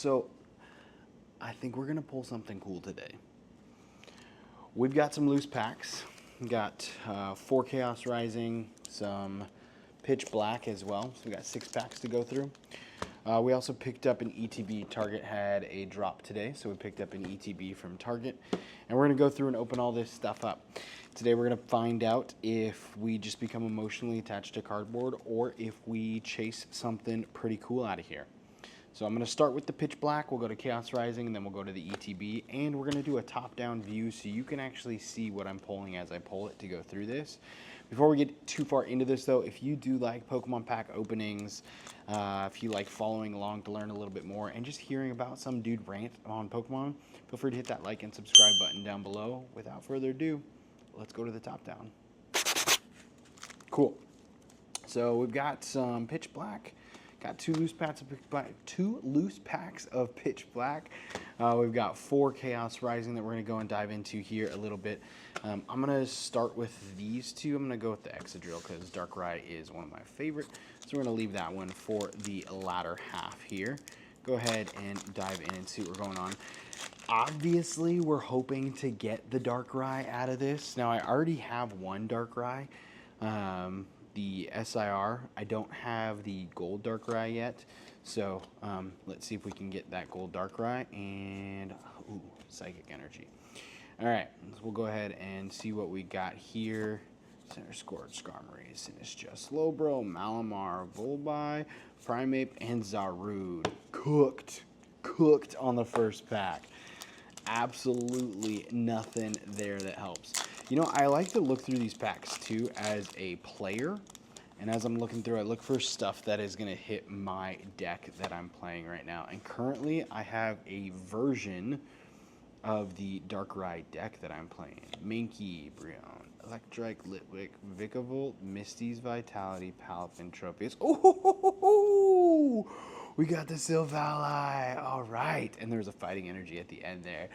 So I think we're gonna pull something cool today. We've got some loose packs. We got 4 Chaos Rising, some Pitch Black as well. So we got 6 packs to go through. We also picked up an ETB. Target had a drop today, so we picked up an ETB from Target. And we're gonna go through and open all this stuff up. Today we're gonna find out if we just become emotionally attached to cardboard or if we chase something pretty cool out of here. So I'm going to start with the Pitch Black, we'll go to Chaos Rising, and then we'll go to the ETB, and we're going to do a top-down view so you can actually see what I'm pulling as I pull it to go through this. Before we get too far into this, though, if you do like Pokemon pack openings, if you like following along to learn a little bit more, and just hearing about some dude rant on Pokemon, feel free to hit that like and subscribe button down below. Without further ado, let's go to the top-down. Cool. So we've got some Pitch Black. Got 2 loose packs of Pitch Black. We've got 4 Chaos Rising that we're going to go and dive into here a little bit. I'm going to start with these 2. I'm going to go with the Excadrill because Darkrai is one of my favorite. So we're going to leave that one for the latter half here. Go ahead and dive in and see what we're going on. Obviously, we're hoping to get the Darkrai out of this. Now, I already have one Darkrai. The SIR. I don't have the gold Darkrai yet, so let's see if we can get that gold Darkrai and Psychic Energy. All right, so we'll go ahead and see what we got here. Center Scourge, Skarmory, Sinistcha, Slowbro, Malamar, Volby, Primeape, and Zarude. Cooked on the first pack. Absolutely nothing there that helps. You know, I like to look through these packs too as a player, and as I'm looking through, I look for stuff that is going to hit my deck that I'm playing right now. And currently, I have a version of the Darkrai deck that I'm playing. Mankey, Brionne, Electrike, Litwick, Vikavolt, Misty's Vitality, Palafin, Tropius. Oh, we got the Silvally. All right, and there's a Fighting Energy at the end there.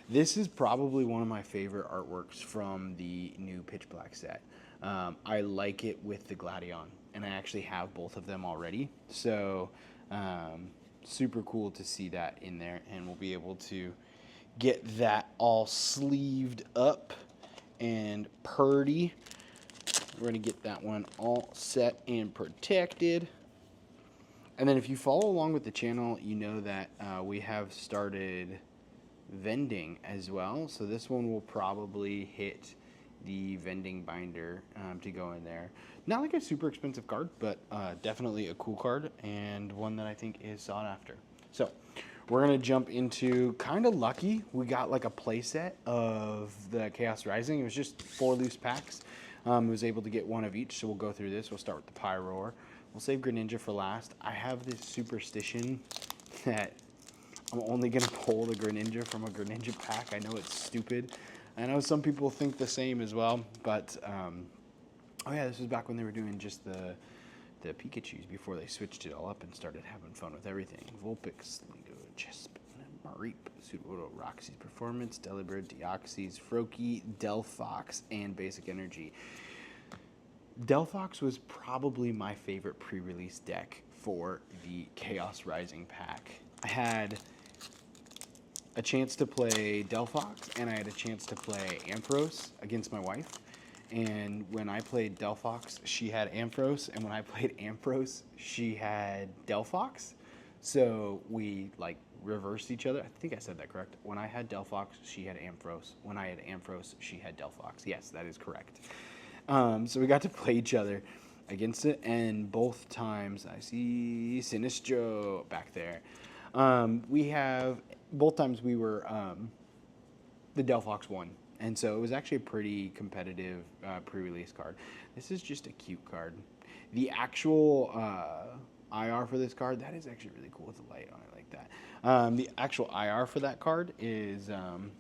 This is probably one of my favorite artworks from the new Pitch Black set. I like it with the Gladion, and I actually have both of them already. So super cool to see that in there, and we'll be able to get that all sleeved up and purdy. We're going to get that one all set and protected. And then if you follow along with the channel, you know that we have started vending as well. So this one will probably hit the vending binder to go in there. Not like a super expensive card, but definitely a cool card and one that I think is sought after. So we're going to jump into kind of lucky. We got like a playset of the Chaos Rising. It was just 4 loose packs. Was able to get 1 of each, so we'll go through this. We'll start with the Pyroar. We'll save Greninja for last. I have this superstition that I'm only going to pull the Greninja from a Greninja pack. I know it's stupid. I know some people think the same as well, but, oh yeah, this was back when they were doing just the Pikachus before they switched it all up and started having fun with everything. Vulpix, Sligo, Chespin, Mareep, Sudowoodo, Roxy's Performance, Delibird, Deoxys, Froakie, Delphox, and Basic Energy. Delphox was probably my favorite pre-release deck for the Chaos Rising pack. I had a chance to play Delphox, and I had a chance to play Ampharos against my wife. And when I played Delphox, she had Ampharos, and when I played Ampharos, she had Delphox. So we like reversed each other. I think I said that correct. When I had Delphox, she had Ampharos. When I had Ampharos, she had Delphox. Yes, that is correct. So we got to play each other against it, and both times I see Sinistcha back there. Both times we were the Delphox won, and so it was actually a pretty competitive pre-release card. This is just a cute card. The actual IR for this card, that is actually really cool with the light on it like that. The actual IR for that card is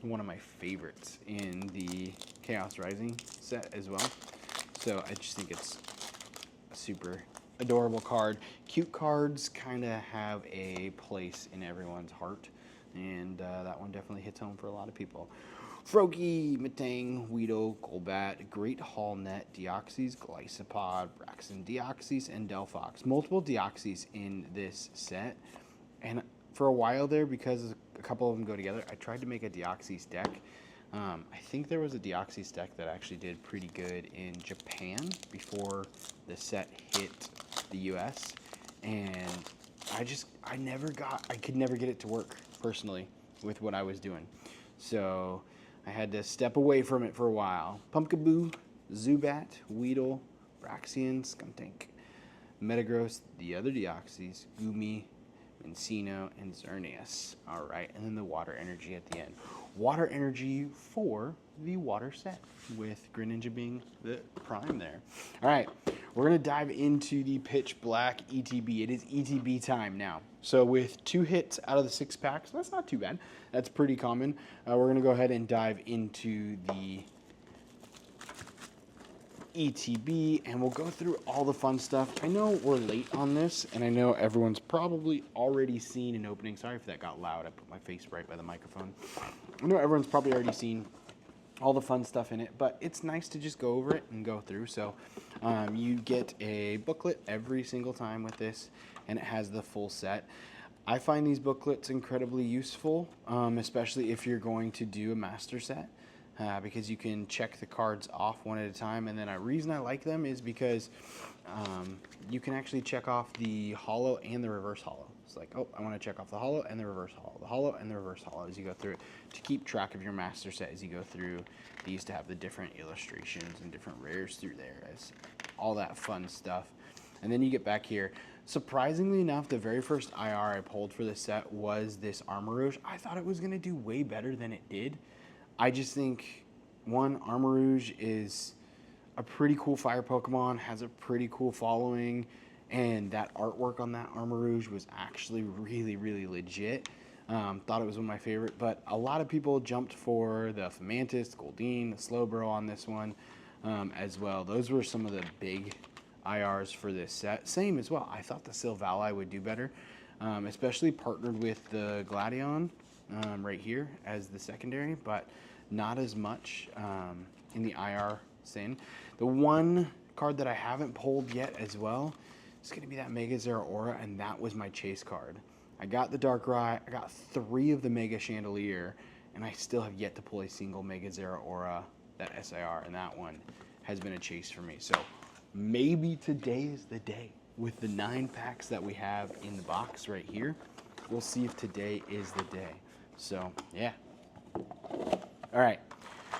one of my favorites in the Chaos Rising set as well. So I just think it's a super adorable card. Cute cards kind of have a place in everyone's heart, and that one definitely hits home for a lot of people. Froakie, Metang, Weedle, Golbat, Great Hall Net, Deoxys, Glycopod, Braxton Deoxys, and Delphox. Multiple Deoxys in this set, and for a while there, because a couple of them go together, I tried to make a Deoxys deck. I think there was a Deoxys deck that actually did pretty good in Japan before the set hit the US, and I could never get it to work personally with what I was doing. So I had to step away from it for a while. Pumpkaboo, Zubat, Weedle, Braxian, Skuntank, Metagross, the other Deoxys, Goomy, Mincino, and Xerneas. All right, and then the Water Energy at the end. Water Energy for the water set, with Greninja being the prime there. All right, we're going to dive into the Pitch Black ETB. It is ETB time now. So with 2 hits out of the 6 packs, that's not too bad. That's pretty common. We're going to go ahead and dive into the ETB, and we'll go through all the fun stuff. I know we're late on this, and I know everyone's probably already seen an opening. Sorry if that got loud. I put my face right by the microphone. I know everyone's probably already seen all the fun stuff in it, but it's nice to just go over it and go through. So you get a booklet every single time with this, and it has the full set. I find these booklets incredibly useful, especially if you're going to do a master set. Because you can check the cards off one at a time, and then a reason I like them is because you can actually check off the holo and the reverse holo. It's like, oh, I want to check off the holo and the reverse holo, the holo and the reverse holo as you go through it, to keep track of your master set as you go through these, to have the different illustrations and different rares through there, as all that fun stuff. And then you get back here. Surprisingly enough, the very first IR I pulled for this set was this Armarouge. I thought it was going to do way better than it did. I just think, one, Armarouge is a pretty cool fire Pokemon, has a pretty cool following, and that artwork on that Armarouge was actually really, really legit. Thought it was one of my favorite, but a lot of people jumped for the Fomantis, Goldeen, the Slowbro on this one as well. Those were some of the big IRs for this set. Same as well, I thought the Silvally would do better, especially partnered with the Gladion right here as the secondary, but not as much in the IR sin. The one card that I haven't pulled yet as well is going to be that Mega Zeraora, and that was my chase card. I got the Darkrai, I got 3 of the Mega Chandelier, and I still have yet to pull a single Mega Zeraora, that SIR, and that one has been a chase for me. So maybe today is the day. With the 9 packs that we have in the box right here, we'll see if today is the day. So, yeah. All right.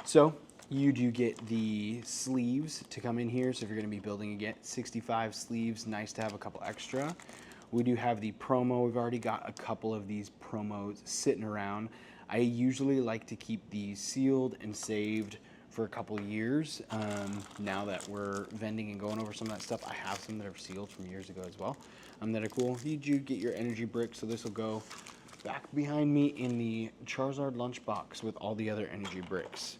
So, you do get the sleeves to come in here. So, if you're going to be building again, 65 sleeves, nice to have a couple extra. We do have the promo. We've already got a couple of these promos sitting around. I usually like to keep these sealed and saved for a couple years. Now that we're vending and going over some of that stuff, I have some that are sealed from years ago as well. That are cool. You do get your energy brick, so this will go back behind me in the Charizard lunchbox with all the other energy bricks.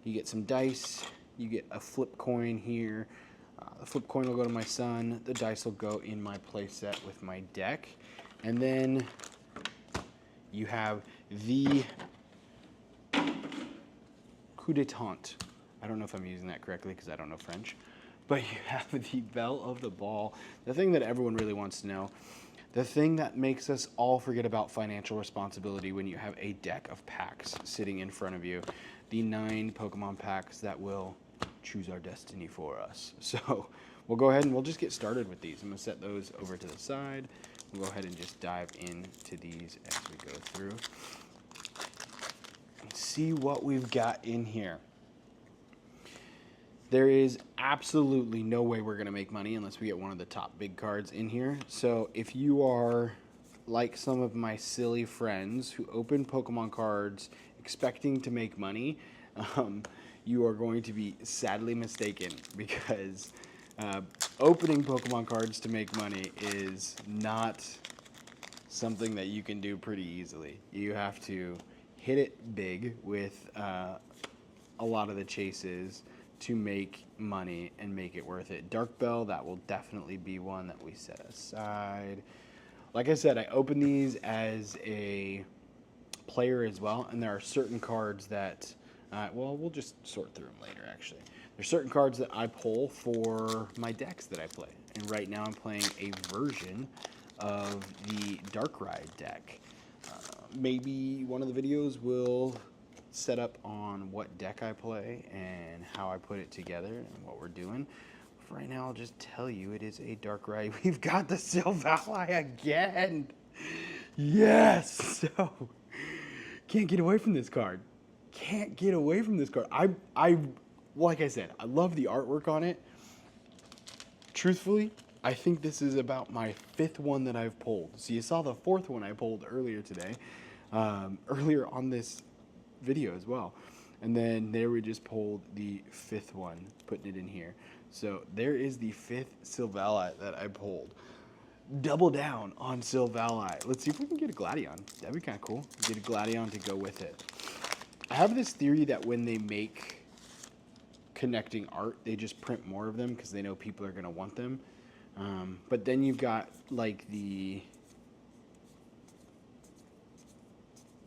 You get some dice, you get a flip coin here. The flip coin will go to my son, the dice will go in my play set with my deck. And then you have the coup d'etat. I don't know if I'm using that correctly because I don't know French. But you have the bell of the ball, the thing that everyone really wants to know. The thing that makes us all forget about financial responsibility when you have a deck of packs sitting in front of you. The 9 Pokemon packs that will choose our destiny for us. So we'll go ahead and we'll just get started with these. I'm going to set those over to the side. We'll go ahead and just dive into these as we go through and see what we've got in here. There is absolutely no way we're going to make money unless we get one of the top big cards in here. So if you are like some of my silly friends who open Pokemon cards expecting to make money, you are going to be sadly mistaken, because opening Pokemon cards to make money is not something that you can do pretty easily. You have to hit it big with a lot of the chases to make money and make it worth it. Dark Bell, that will definitely be one that we set aside. Like I said, I open these as a player as well, and there are certain cards that, well, we'll just sort through them later, actually. There's certain cards that I pull for my decks that I play, and right now I'm playing a version of the Darkrai deck. maybe one of the videos will set up on what deck I play and how I put it together and what we're doing. For right now, I'll just tell you it is a Darkrai. We've got the Silvally again. Yes. So can't get away from this card. Can't get away from this card. I like I said, I love the artwork on it. Truthfully, I think this is about my 5th one that I've pulled. So you saw the 4th one I pulled earlier today, earlier on this video as well. And then there we just pulled the 5th one, putting it in here. So there is the 5th Silvally that I pulled. Double down on Silvally. Let's see if we can get a Gladion. That'd be kind of cool. Get a Gladion to go with it. I have this theory that when they make connecting art, they just print more of them because they know people are going to want them. But then you've got like the...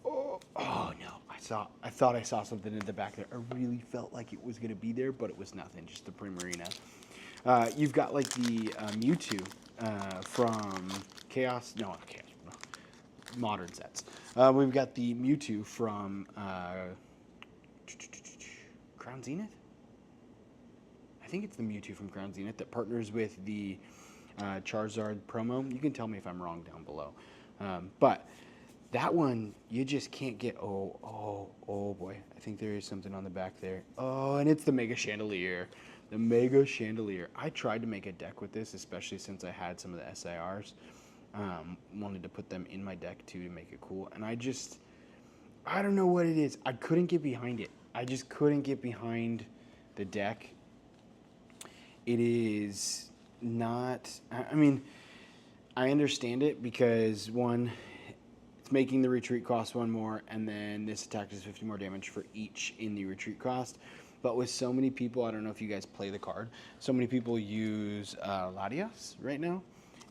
Oh no. I thought I saw something in the back there. I really felt like it was going to be there, but it was nothing. Just the Primarina. You've got like the Mewtwo from Chaos. No, not Chaos. No, modern sets. We've got the Mewtwo from Crown Zenith. I think it's the Mewtwo from Crown Zenith that partners with the Charizard promo. You can tell me if I'm wrong down below. But that one, you just can't get... Oh boy. I think there is something on the back there. Oh, and it's the Mega Chandelier. The Mega Chandelier. I tried to make a deck with this, especially since I had some of the SIRs. Wanted to put them in my deck, too, to make it cool. And I don't know what it is. I couldn't get behind it. I just couldn't get behind the deck. It is not... I mean, I understand it because, one... making the retreat cost 1 more, and then this attack does 50 more damage for each in the retreat cost. But with so many people, I don't know if you guys play the card, so many people use Latias right now,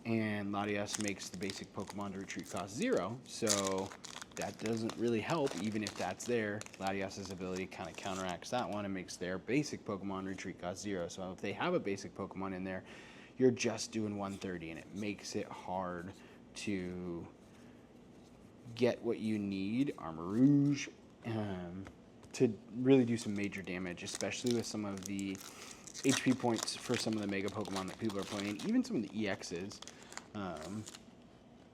and Latias makes the basic Pokemon to retreat cost 0, so that doesn't really help, even if that's there. Latias' ability kind of counteracts that one and makes their basic Pokemon retreat cost 0. So if they have a basic Pokemon in there, you're just doing 130, and it makes it hard to get what you need, Armor Rouge, to really do some major damage, especially with some of the HP points for some of the Mega Pokemon that people are playing, even some of the EXs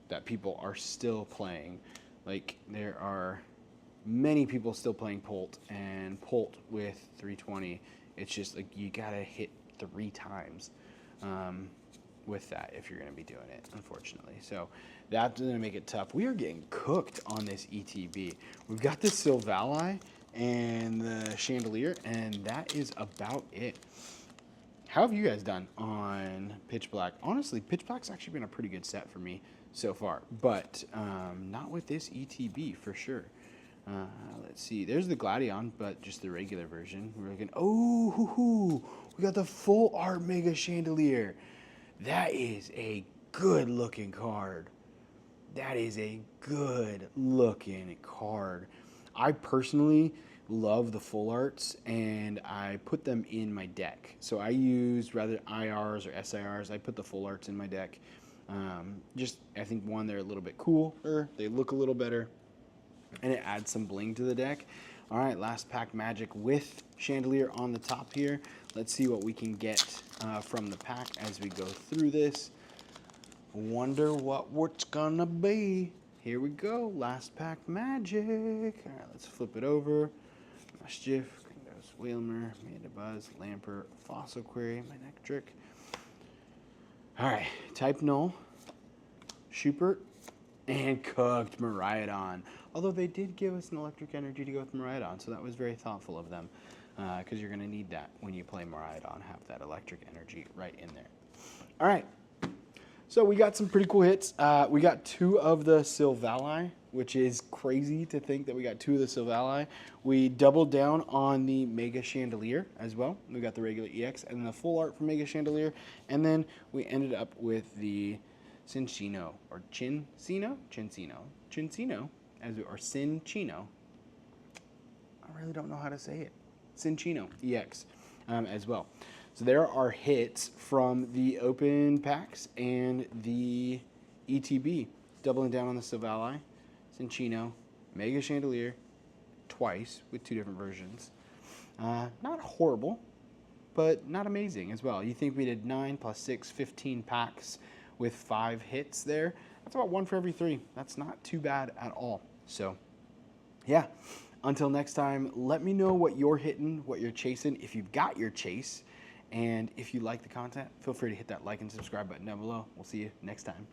that people are still playing. Like, there are many people still playing Polt, and Polt with 320, it's just like you gotta hit 3 times with that if you're going to be doing it, unfortunately. So that's going to make it tough. We are getting cooked on this ETB. We've got the Silvally and the Chandelier, and that is about it. How have you guys done on Pitch Black? Honestly, Pitch Black's actually been a pretty good set for me so far, but not with this ETB for sure. Let's see. There's the Gladion, but just the regular version. We're looking. Oh, we got the full art Mega Chandelier. That is a good looking card. That is a good looking card. I personally love the full arts, and I put them in my deck. So I used rather IRs or SIRs. I put the full arts in my deck. I think one, they're a little bit cooler. They look a little better, and it adds some bling to the deck. All right, last pack magic with Chandelier on the top here. Let's see what we can get from the pack as we go through this. Wonder what's gonna be. Here we go, last pack magic. All right, let's flip it over. Mischief, Kringos, Whalmer, Mandibuzz, Lamper, Fossil Query, Manectric. All right, Type Null, Schubert, and Cooked Miraidon. Although they did give us an electric energy to go with Miraidon, so that was very thoughtful of them, because you're going to need that when you play Miraidon, have that electric energy right in there. All right, so we got some pretty cool hits. We got 2 of the Silvally, which is crazy to think that we got 2 of the Silvally. We doubled down on the Mega Chandelier as well. We got the regular EX and the full art for Mega Chandelier, and then we ended up with the Cinccino, or Cinccino, or Cinccino. I really don't know how to say it. Cinccino EX as well. So there are hits from the open packs and the ETB. Doubling down on the Silvally. Cinchino, Mega Chandelier, twice with 2 different versions. Not horrible, but not amazing as well. You think we did 9 plus 6, 15 packs with 5 hits there. That's about 1 for every 3. That's not too bad at all. So, yeah. Until next time, let me know what you're hitting, what you're chasing, if you've got your chase. And if you like the content, feel free to hit that like and subscribe button down below. We'll see you next time.